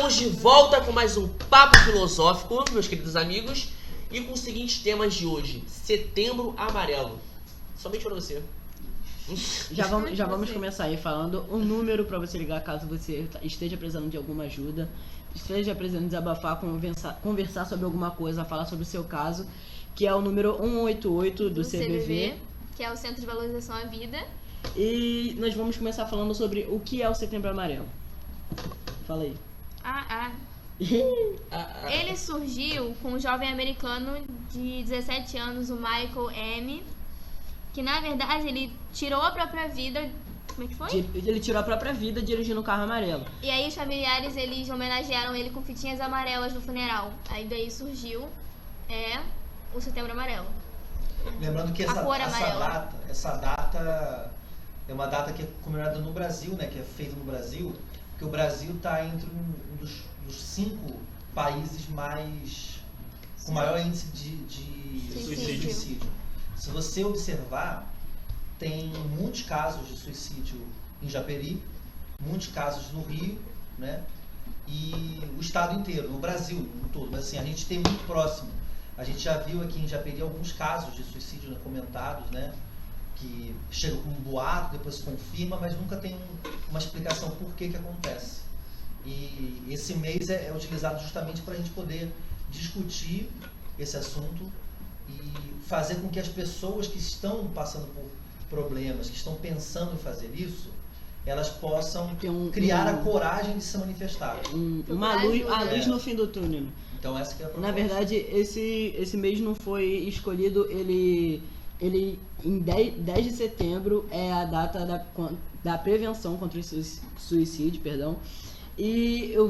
Estamos de volta com mais um Papo Filosófico, meus queridos amigos, e com os seguintes temas de hoje: Setembro Amarelo. Somente para você. Já vamos começar aí falando um número para você ligar caso você esteja precisando de alguma ajuda, esteja precisando desabafar, conversar sobre alguma coisa, falar sobre o seu caso, que é o número 188 do CVV, que é o Centro de Valorização à Vida. E nós vamos começar falando sobre o que é o Setembro Amarelo. Fala aí. Ele surgiu com um jovem americano de 17 anos, o Michael M., que na verdade ele tirou a própria vida. Como é que foi? Ele tirou a própria vida dirigindo um carro amarelo. E aí os familiares, eles homenagearam ele com fitinhas amarelas no funeral. Aí daí surgiu o Setembro Amarelo. Lembrando que essa data é uma data que é comemorada no Brasil, né? Que é feita no Brasil, porque o Brasil está entre um dos 5 países com maior índice de suicídio. Se você observar, tem muitos casos de suicídio em Japeri, muitos casos no Rio, né? E o estado inteiro, no Brasil no todo. Mas assim, a gente tem muito próximo. A gente já viu aqui em Japeri alguns casos de suicídio, né, comentados, né? Que chegam com um boato, depois se confirma, mas nunca tem uma explicação por que acontece. E esse mês é utilizado justamente para a gente poder discutir esse assunto e fazer com que as pessoas que estão passando por problemas, que estão pensando em fazer isso, elas possam criar a coragem de se manifestar. A luz no fim do túnel. Então essa que é a proposta. Na verdade, esse mês não foi escolhido, ele em 10 de setembro é a data da prevenção contra o suicídio, perdão. E eu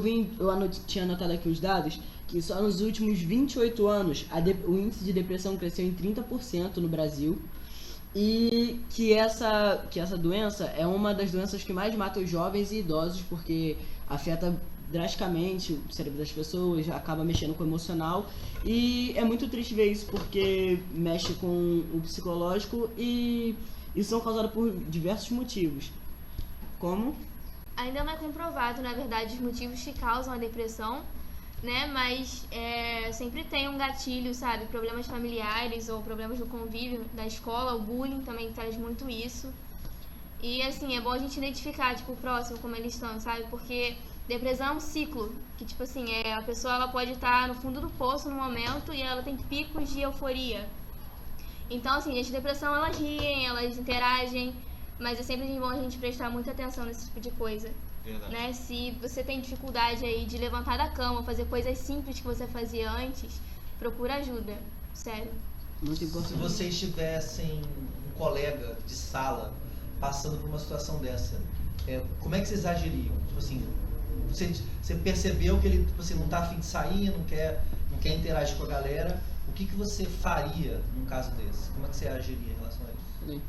tinha anotado aqui os dados, que só nos últimos 28 anos o índice de depressão cresceu em 30% no Brasil. E que essa doença é uma das doenças que mais mata os jovens e idosos, porque afeta drasticamente o cérebro das pessoas, acaba mexendo com o emocional. E é muito triste ver isso, porque mexe com o psicológico e isso são causados por diversos motivos. Como? Ainda não é comprovado, na verdade, os motivos que causam a depressão, né? Mas sempre tem um gatilho, sabe? Problemas familiares ou problemas do convívio da escola, o bullying também traz muito isso. E assim, é bom a gente identificar, tipo, o próximo, como eles estão, sabe? Porque depressão é um ciclo, que tipo assim, a pessoa ela pode estar no fundo do poço no momento e ela tem picos de euforia. Então assim, gente, depressão elas riem, elas interagem, mas é sempre bom a gente prestar muita atenção nesse tipo de coisa. Verdade. Né? Se você tem dificuldade aí de levantar da cama, fazer coisas simples que você fazia antes, procura ajuda, sério. Muito importante. Se vocês tivessem um colega de sala passando por uma situação dessa, como é que vocês agiriam? Tipo assim, você percebeu que ele tipo assim, não está afim de sair, não quer interagir com a galera, o que você faria num caso desse? Como é que você agiria em relação a isso?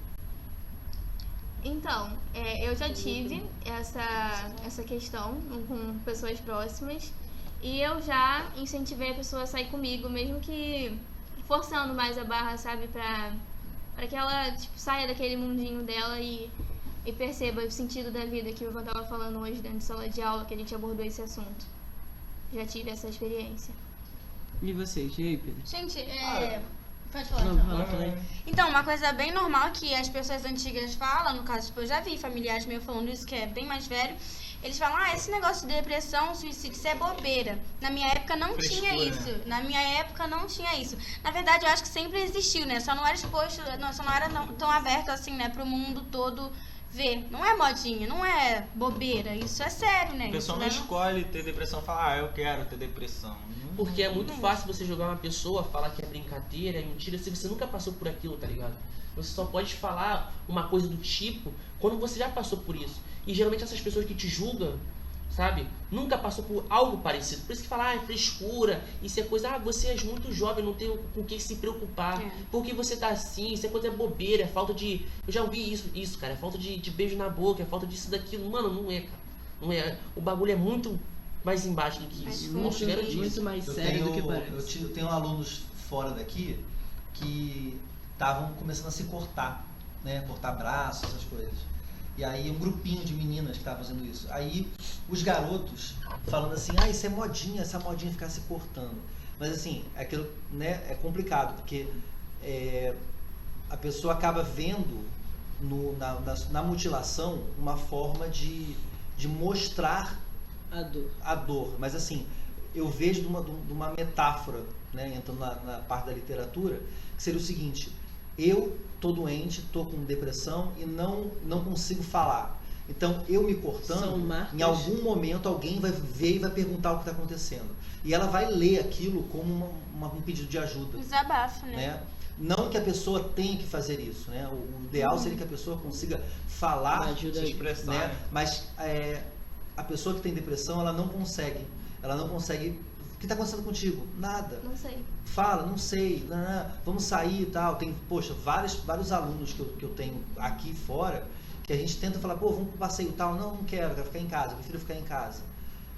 Então, eu já tive essa questão com pessoas próximas e eu já incentivei a pessoa a sair comigo, mesmo que forçando mais a barra, sabe, pra que ela tipo, saia daquele mundinho dela e perceba o sentido da vida, que eu estava falando hoje dentro de sala de aula, que a gente abordou esse assunto. Já tive essa experiência. E vocês? E aí, Pedro? Gente, pode falar. Não. Então, uma coisa bem normal que as pessoas antigas falam, no caso, tipo, eu já vi familiares meus falando isso, que é bem mais velho, eles falam, esse negócio de depressão, suicídio, isso é bobeira. Na minha época não tinha isso. Na minha época não tinha isso. Na verdade, eu acho que sempre existiu, né? Só não era exposto, só não era tão aberto assim, né, pro mundo todo ver. Não é modinha, não é bobeira, isso é sério, né? A pessoa não escolhe ter depressão e fala, eu quero ter depressão. Porque é muito fácil você jogar uma pessoa, falar que é brincadeira, é mentira, se você nunca passou por aquilo, tá ligado? Você só pode falar uma coisa do tipo quando você já passou por isso. E geralmente essas pessoas que te julgam, sabe, nunca passou por algo parecido. Por isso que fala, é frescura, isso é coisa, você é muito jovem, não tem com o que se preocupar. Por que você tá assim, isso é coisa bobeira, é falta de... Eu já ouvi isso, cara, é falta de beijo na boca, é falta disso, daquilo. Mano, não é, cara. Não é. O bagulho é muito mais embaixo do que isso. Muito mais sério do que parece. Eu tenho alunos fora daqui que estavam começando a se cortar, né? Cortar braços, essas coisas. E aí um grupinho de meninas que estavam fazendo isso. Aí os garotos falando assim, isso é modinha, essa modinha ficar se cortando. Mas assim, aquilo, né, é complicado, porque a pessoa acaba vendo na mutilação uma forma de mostrar a dor. Mas assim, eu vejo de uma metáfora, né, entrando na parte da literatura, que seria o seguinte: eu tô doente, tô com depressão e não consigo falar. Então, eu me cortando, em algum momento alguém vai ver e vai perguntar o que está acontecendo. E ela vai ler aquilo como um pedido de ajuda. Desabafo, né? Não que a pessoa tenha que fazer isso, né? O ideal seria que a pessoa consiga falar, se expressar, né? Mas a pessoa que tem depressão, ela não consegue. O que está acontecendo contigo? Nada. Não sei. Fala, não sei, vamos sair e tal. Tem, vários alunos que eu tenho aqui fora, que a gente tenta falar, vamos pro passeio e tal. Não quero ficar em casa, prefiro ficar em casa.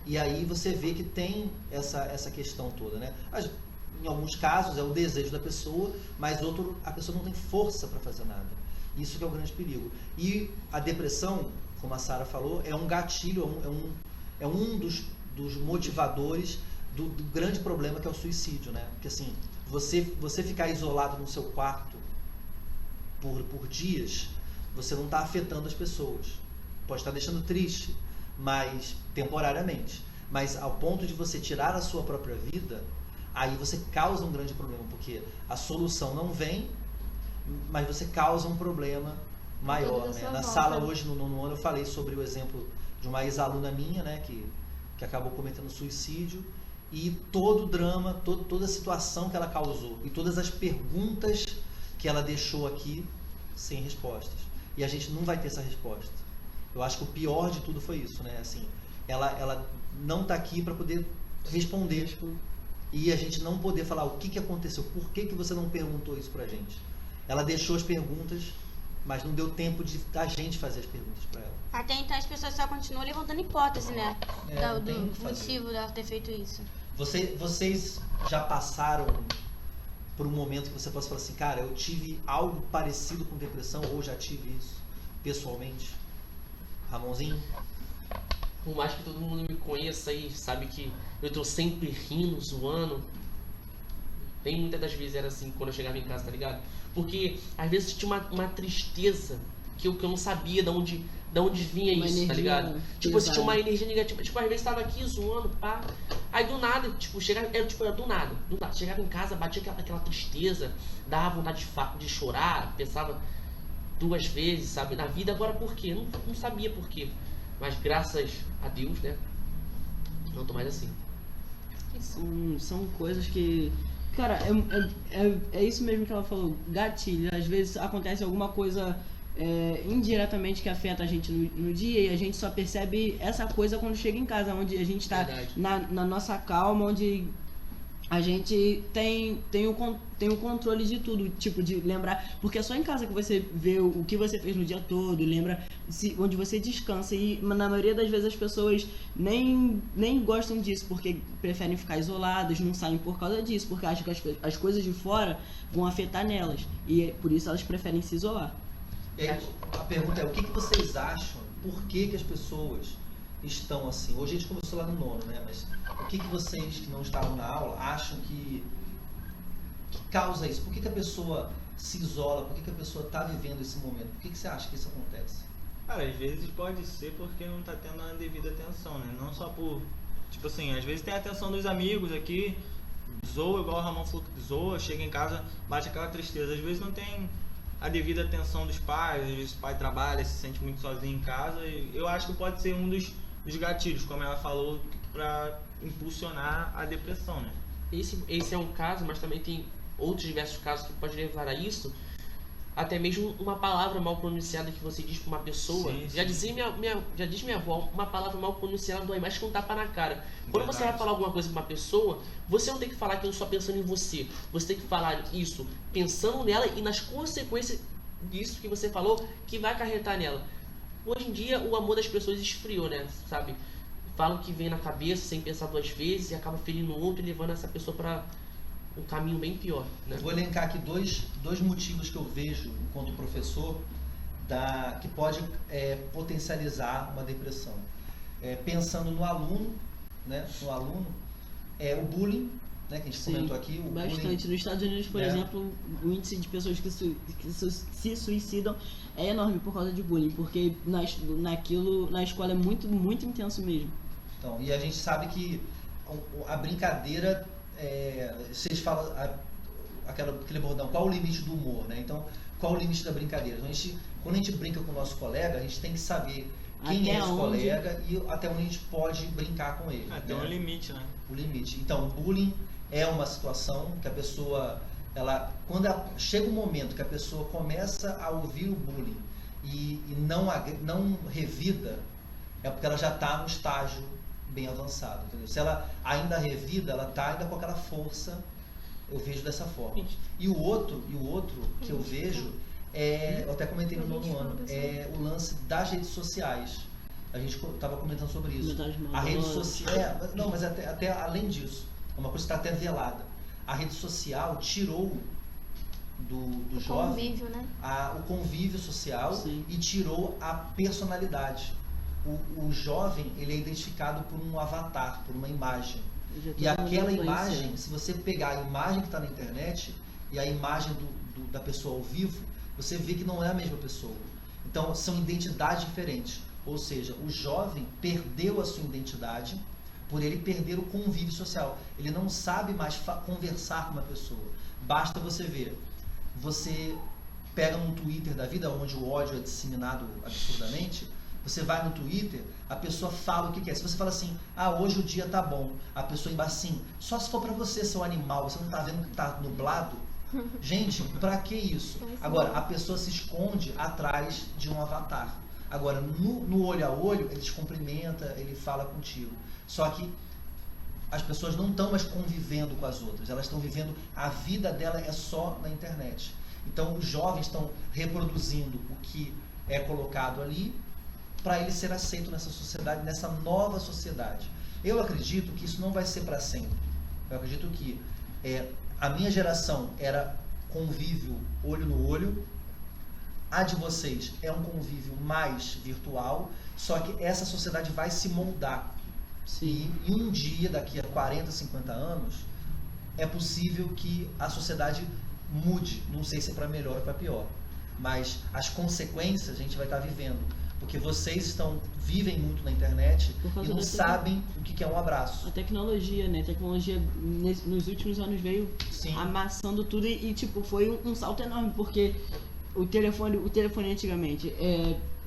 E aí você vê que tem essa questão toda, né? Mas, em alguns casos é o desejo da pessoa, mas a pessoa não tem força para fazer nada. Isso que é o grande perigo. E a depressão, como a Sara falou, é um gatilho, é um dos motivadores do grande problema que é o suicídio, né? Porque assim, você ficar isolado no seu quarto por dias, você não está afetando as pessoas. Pode estar deixando triste, mas temporariamente. Mas ao ponto de você tirar a sua própria vida, aí você causa um grande problema, porque a solução não vem, mas você causa um problema maior, né? Na sala hoje, no nono ano, eu falei sobre o exemplo de uma ex-aluna minha, né, que acabou cometendo suicídio, e todo o drama, toda a situação que ela causou, e todas as perguntas que ela deixou aqui sem respostas. E a gente não vai ter essa resposta. Eu acho que o pior de tudo foi isso, né? Assim, ela não está aqui para poder responder. E a gente não poder falar o que aconteceu, por que você não perguntou isso pra gente. Ela deixou as perguntas, mas não deu tempo da gente fazer as perguntas para ela. Até então as pessoas só continuam levantando hipótese, né? Do motivo dela ter feito isso. Vocês já passaram por um momento que você possa falar assim, cara, eu tive algo parecido com depressão, ou já tive isso pessoalmente? Ramonzinho? Por mais que todo mundo me conheça aí, sabe que eu tô sempre rindo, zoando. Tem muitas das vezes era assim, quando eu chegava em casa, tá ligado? Porque às vezes tinha uma tristeza que eu não sabia de onde vinha uma isso, tá ligado? Tipo, você tinha uma energia negativa. Tipo, às vezes tava aqui zoando, pá. Aí do nada, tipo, era do nada. Chegava em casa, batia aquela tristeza, dava vontade de chorar, pensava 2 vezes, sabe? Na vida, agora por quê? Não sabia por quê. Mas graças a Deus, né? Não tô mais assim. São coisas que... Cara, é isso mesmo que ela falou. Gatilho. Às vezes acontece alguma coisa indiretamente que afeta a gente no dia, e a gente só percebe essa coisa quando chega em casa, onde a gente tá na nossa calma, onde a gente tem o controle de tudo, tipo, de lembrar, porque é só em casa que você vê o que você fez no dia todo, lembra onde você descansa, e na maioria das vezes as pessoas nem gostam disso, porque preferem ficar isoladas, não saem por causa disso, porque acham que as coisas de fora vão afetar nelas, e por isso elas preferem se isolar. E aí, a pergunta é, o que vocês acham, por que as pessoas estão assim? Hoje a gente começou lá no nono, né? Mas o que vocês que não estavam na aula acham que causa isso? Por que a pessoa se isola? Por que a pessoa está vivendo esse momento? Por que você acha que isso acontece? Cara, às vezes pode ser porque não tá tendo a devida atenção, né? Não só por... Tipo assim, às vezes tem a atenção dos amigos aqui, zoa, igual o Ramon falou que zoa, chega em casa, bate aquela tristeza. Às vezes não tem a devida atenção dos pais, às vezes o pai trabalha, se sente muito sozinho em casa, e eu acho que pode ser um dos gatilhos, como ela falou, para impulsionar a depressão, né? Esse é um caso, mas também tem outros diversos casos que pode levar a isso. Até mesmo uma palavra mal pronunciada que você diz para uma pessoa. Sim. Já diz minha avó, uma palavra mal pronunciada dói mais que um tapa na cara. Quando você vai falar alguma coisa para uma pessoa, você não tem que falar aquilo só pensando em você. Você tem que falar isso pensando nela e nas consequências disso que você falou que vai acarretar nela. Hoje em dia o amor das pessoas esfriou, né? Sabe? Falam que vem na cabeça sem pensar 2 vezes e acaba ferindo o outro e levando essa pessoa para um caminho bem pior, né? Eu vou elencar aqui dois motivos que eu vejo enquanto professor que pode potencializar uma depressão. pensando no aluno, né? No aluno, o bullying, né? Que a gente comentou aqui. O bastante. bullying, Nos Estados Unidos, por exemplo, o índice de pessoas que se suicidam é enorme por causa de bullying, porque na escola é muito, muito intenso mesmo. Então, e a gente sabe que a brincadeira, vocês falam aquele bordão, qual o limite do humor, né? Então, qual o limite da brincadeira? Então, quando a gente brinca com o nosso colega, a gente tem que saber quem é esse colega e até onde a gente pode brincar com ele. Tem um limite, né? O limite. Então, o bullying é uma situação que a pessoa, chega um momento que a pessoa começa a ouvir o bullying e não revida, é porque ela já está no estágio bem avançado, entendeu? Se ela ainda revida, ela está ainda com aquela força, eu vejo dessa forma. E o outro que eu vejo, eu até comentei no 9º ano, é o lance das redes sociais. A gente estava comentando sobre isso. A rede social, não, mas até além disso, é uma coisa que está até velada. A rede social tirou do jovem convívio, né? O convívio social. Sim. E tirou a personalidade. O jovem, ele é identificado por um avatar, por uma imagem. E aquela imagem, se você pegar a imagem que está na internet e a imagem da pessoa ao vivo, você vê que não é a mesma pessoa. Então, são identidades diferentes. Ou seja, o jovem perdeu a sua identidade por ele perder o convívio social. Ele não sabe mais conversar com uma pessoa. Basta você ver. Você pega num Twitter da vida, onde o ódio é disseminado absurdamente, você vai no Twitter, a pessoa fala o que quer. Se você fala assim, hoje o dia tá bom, a pessoa embaixo assim, só se for pra você, seu animal, você não tá vendo que tá nublado? Gente, pra que isso? Agora, a pessoa se esconde atrás de um avatar. Agora, no olho a olho, ele te cumprimenta, ele fala contigo. Só que as pessoas não estão mais convivendo com as outras, elas estão vivendo, a vida dela é só na internet. Então, os jovens estão reproduzindo o que é colocado ali para ele ser aceito nessa sociedade, nessa nova sociedade. Eu acredito que isso não vai ser para sempre. Eu acredito que a minha geração era convívio olho no olho, a de vocês é um convívio mais virtual, só que essa sociedade vai se moldar. Sim. E um dia, daqui a 40, 50 anos, é possível que a sociedade mude. Não sei se é para melhor ou para pior, mas as consequências a gente vai estar vivendo. Porque vocês vivem muito na internet e não sabem o que é um abraço. A tecnologia, né? A tecnologia nos últimos anos veio amassando tudo e tipo, foi um salto enorme, porque o telefone antigamente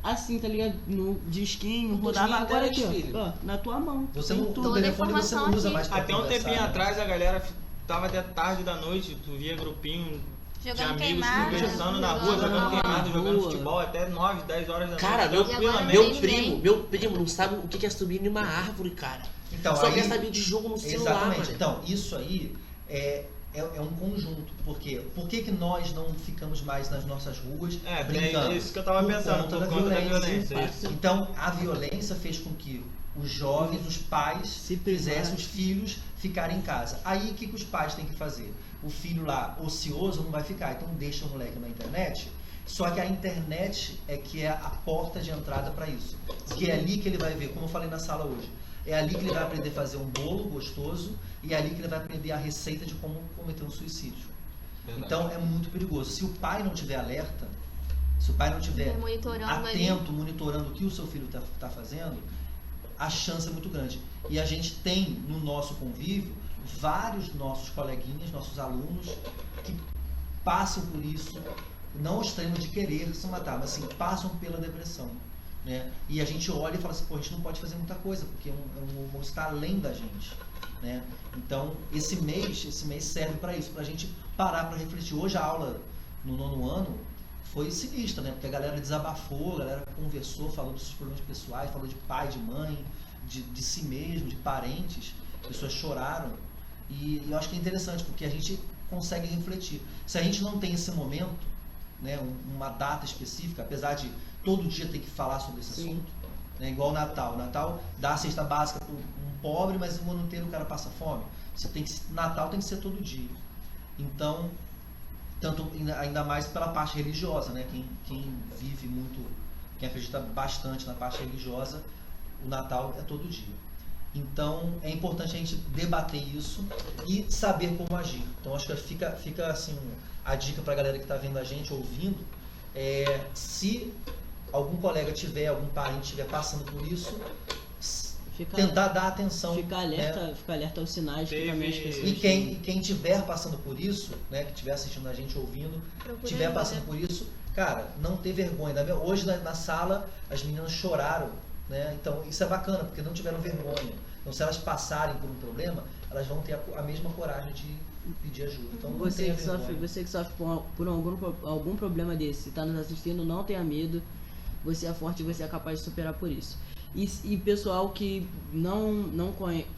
assim, tá ligado? No disquinho, rodava agora aqui, ó, na tua mão. Você não, o telefone você não usa mais pra até um tempinho atrás a galera tava até tarde da noite, tu via grupinho jogando de amigos queimado, conversando na rua, jogando queimado, jogando futebol até 9, 10 horas da noite. Cara, meu primo não sabe o que é subir em uma árvore, cara. Então, só quer saber de jogo no celular, mano. Então, isso aí é um conjunto. Por quê? Por que nós não ficamos mais nas nossas ruas brincando? É isso que eu tava pensando, por conta da violência. Então, a violência fez com que os jovens, os pais, fizessem os filhos ficarem em casa. Aí, o que os pais têm que fazer? O filho lá, ocioso, não vai ficar. Então, deixa o moleque na internet. Só que a internet é que é a porta de entrada para isso. Porque é ali que ele vai ver, como eu falei na sala hoje, é ali que ele vai aprender a fazer um bolo gostoso e é ali que ele vai aprender a receita de como cometer um suicídio. Verdade. Então, é muito perigoso. Se o pai não tiver alerta, se o pai não tiver atento, monitorando o que o seu filho está fazendo, a chance é muito grande. E a gente tem no nosso convívio vários nossos coleguinhas, nossos alunos que passam por isso, não ao extremo de querer se matar, mas assim, passam pela depressão, né? E a gente olha e fala assim, pô, a gente não pode fazer muita coisa, porque o humor está além da gente, né? Então, esse mês serve para isso, para a gente parar para refletir. Hoje a aula no 9º ano foi sinistra, né? Porque a galera desabafou, a galera conversou, falou dos seus problemas pessoais, falou de pai, de mãe, de si mesmo, de parentes, pessoas choraram. E eu acho que é interessante, porque a gente consegue refletir. Se a gente não tem esse momento, né, uma data específica, apesar de todo dia ter que falar sobre esse assunto, né, igual o Natal. O Natal dá a cesta básica para um pobre, mas o ano inteiro o cara passa fome. Natal tem que ser todo dia. Então, ainda mais pela parte religiosa, né? Quem vive muito, quem acredita bastante na parte religiosa, o Natal é todo dia. Então é importante a gente debater isso e saber como agir. Então acho que fica assim a dica para a galera que está vendo a gente, ouvindo, se algum colega tiver, algum parente estiver passando por isso, tentar dar atenção. Ficar alerta aos sinais que também as pessoas... E quem estiver passando por isso, né, que estiver assistindo a gente, ouvindo, estiver passando por isso, cara, não ter vergonha. Hoje na sala as meninas choraram, né? Então isso é bacana, porque não tiveram vergonha. Então se elas passarem por um problema, elas vão ter a mesma coragem de pedir ajuda. Então não tenha vergonha. Você que sofre por algum problema desse, está nos assistindo, não tenha medo. Você é forte e você é capaz de superar por isso. E pessoal que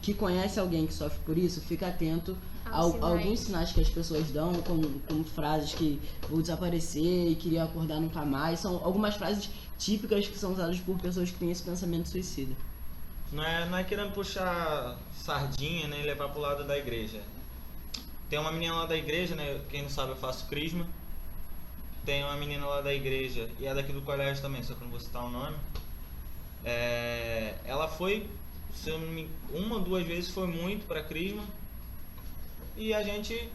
que conhece alguém que sofre por isso, fica atento a alguns sinais que as pessoas dão, como frases que vou desaparecer e queria acordar nunca mais. São algumas frases típicas que são usadas por pessoas que têm esse pensamento suicida. Não é querendo puxar sardinha, né, e levar pro lado da igreja. Tem uma menina lá da igreja, né, quem não sabe eu faço crisma. Tem uma menina lá da igreja, e é daqui do colégio também, só que não vou citar o nome. Ela foi, se eu não me... uma ou duas vezes foi muito pra crisma. E a gente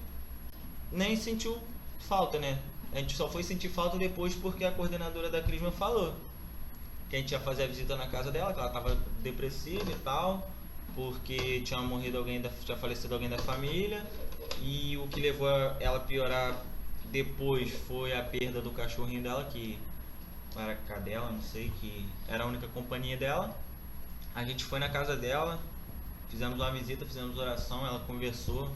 nem sentiu falta, né? A gente só foi sentir falta depois porque a coordenadora da crisma falou que a gente ia fazer a visita na casa dela, que ela tava depressiva e tal, porque tinha falecido alguém da família. E o que levou ela a piorar depois foi a perda do cachorrinho dela, que era a cadela, não sei, que era a única companhia dela. A gente foi na casa dela, fizemos uma visita, fizemos oração, ela conversou,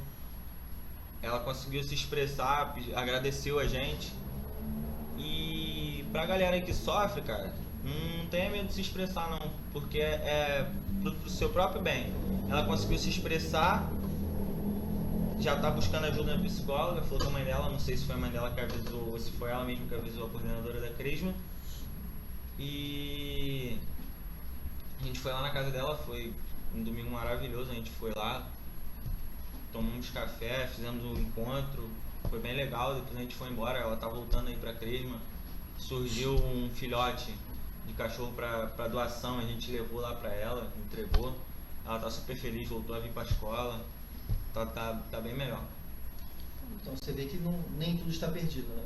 ela conseguiu se expressar, agradeceu a gente. E pra galera que sofre, cara, não tenha medo de se expressar não, porque é pro seu próprio bem. Ela conseguiu se expressar, já tá buscando ajuda na psicóloga, falou com a mãe dela, não sei se foi a mãe dela que avisou ou se foi ela mesma que avisou a coordenadora da crisma. E a gente foi lá na casa dela, foi um domingo maravilhoso, a gente foi lá, tomamos café, fizemos um encontro, foi bem legal, depois a gente foi embora, ela tá voltando aí pra crisma, surgiu um filhote de cachorro pra doação, a gente levou lá pra ela, entregou, ela tá super feliz, voltou a vir pra escola, tá bem melhor. Então você vê que nem tudo está perdido, né?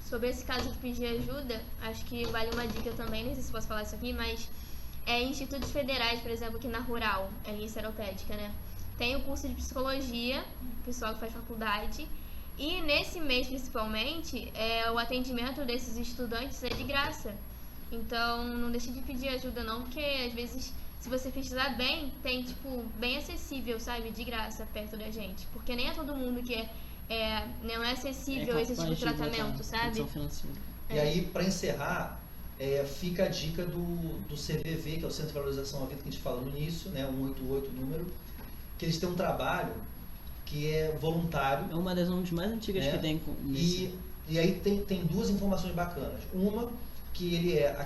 Sobre esse caso de pedir ajuda, acho que vale uma dica também, não sei se posso falar isso aqui, mas institutos federais, por exemplo, aqui na Rural, em Seropédica, né? Tem o curso de psicologia, o pessoal que faz faculdade, e nesse mês principalmente, o atendimento desses estudantes é de graça. Então não deixe de pedir ajuda não, porque às vezes, se você pesquisar bem, tem tipo, bem acessível, sabe, de graça perto da gente. Porque nem é todo mundo que não é acessível esse tipo de tratamento, sabe? E aí, para encerrar, fica a dica do CVV, que é o Centro de Valorização à Vida, que a gente falou no início, né, 188 número, que eles têm um trabalho que é voluntário. É uma das ONGs mais antigas que tem. E aí tem duas informações bacanas. Uma, que ele é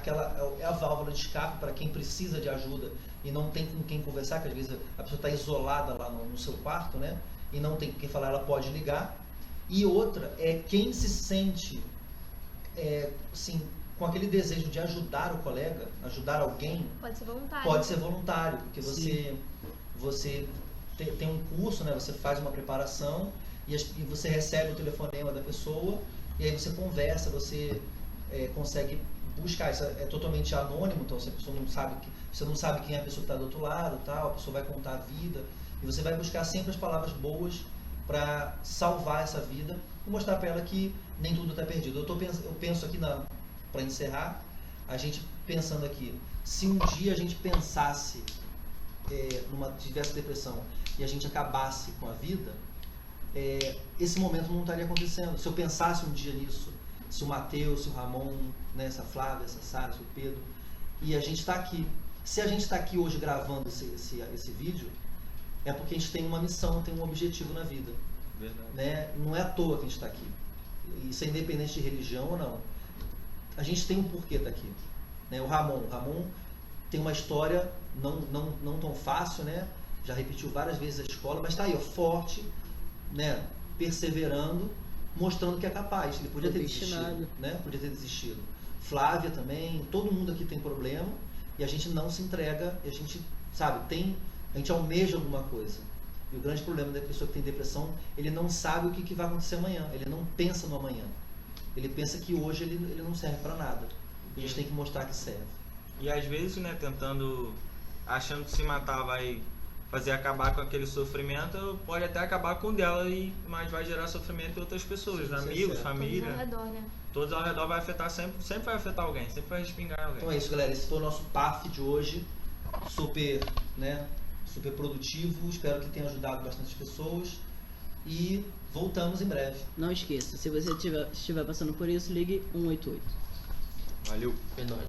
a válvula de escape para quem precisa de ajuda e não tem com quem conversar, que às vezes a pessoa está isolada lá no seu quarto, né? E não tem com quem falar, ela pode ligar. E outra é quem se sente assim, com aquele desejo de ajudar o colega, ajudar alguém. Pode ser voluntário. Pode ser voluntário, porque você tem um curso, né? Você faz uma preparação e você recebe o telefonema da pessoa e aí você conversa, você consegue buscar. Isso é totalmente anônimo, então se a pessoa você não sabe quem é a pessoa que está do outro lado, tal, a pessoa vai contar a vida e você vai buscar sempre as palavras boas para salvar essa vida e mostrar para ela que nem tudo está perdido. Eu penso aqui, para encerrar, a gente pensando aqui, se um dia a gente pensasse tivesse depressão e a gente acabasse com a vida, esse momento não estaria acontecendo. Se eu pensasse um dia nisso, se o Matheus, se o Ramon, né, essa Flávia, essa Sara, se o Pedro, e a gente está aqui. Se a gente está aqui hoje gravando esse vídeo, é porque a gente tem uma missão, tem um objetivo na vida. Verdade. Né? Não é à toa que a gente está aqui. Isso é independente de religião ou não. A gente tem um porquê estar aqui. Né? O Ramon tem uma história não tão fácil, né? Já repetiu várias vezes a escola, mas está aí, forte, né? Perseverando, mostrando que é capaz. Ele podia ter desistido, né? Podia ter desistido. Flávia também, todo mundo aqui tem problema e a gente não se entrega, e a gente, sabe, a gente almeja alguma coisa. E o grande problema da pessoa que tem depressão, ele não sabe o que vai acontecer amanhã, ele não pensa no amanhã. Ele pensa que hoje ele não serve para nada. A gente tem que mostrar que serve. E às vezes, né, achando que se matar vai fazer acabar com aquele sofrimento, pode até acabar com o dela, mas vai gerar sofrimento em outras pessoas, amigos, família. Todos ao redor, né? Todos ao redor vai afetar sempre vai afetar alguém, sempre vai respingar em alguém. Então é isso, galera. Esse foi o nosso PAF de hoje. Super produtivo. Espero que tenha ajudado bastante pessoas. E voltamos em breve. Não esqueça, se você estiver passando por isso, ligue 188. Valeu. É nóis.